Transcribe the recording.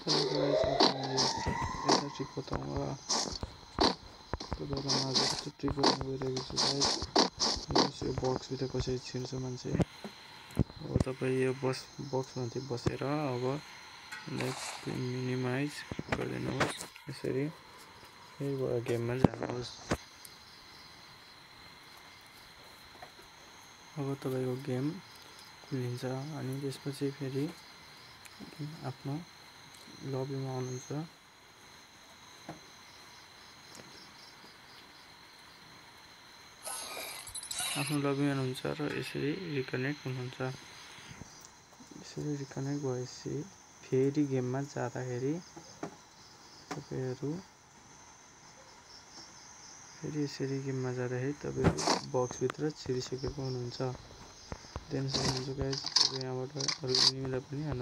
चलो गाइस अब मैं यता ट्रिक बताऊँगा तपाईँलाई आज कस्तो ट्रिक बताउनु गइरहेको छु गाइस। हेर्नुहोस् यो बक्सभित्र कसरी छिर्छ मान्छे। अब तपाईँ यो बक्समा चाहिँ बसेर अब यसलाई मिनिमाइज गरिदिनुहोस् यसरी। फेरि गेममा जानुहोस्। अब तपाईँको गेम खुलिन्छ अनि त्यसपछि फेरि आफ्नो लबीमा आउनुहुन्छ। आफ्नो लबीमा हुनुहुन्छ र यसरी रिकनेक्ट हुनुहुन्छ। यसरी रिकनेक्ट भएपछि फेरि गेममा जाँदाखेरि तपाईहरु फेरि यसरी गेममा जाँदाखेरि तपाईहरु बक्सभित्र छिरिसकेको हुनुहुन्छ। देन सक्नुहुन्छ गाइस यहाँबाट अरु एनिमीलाई पनि हान्न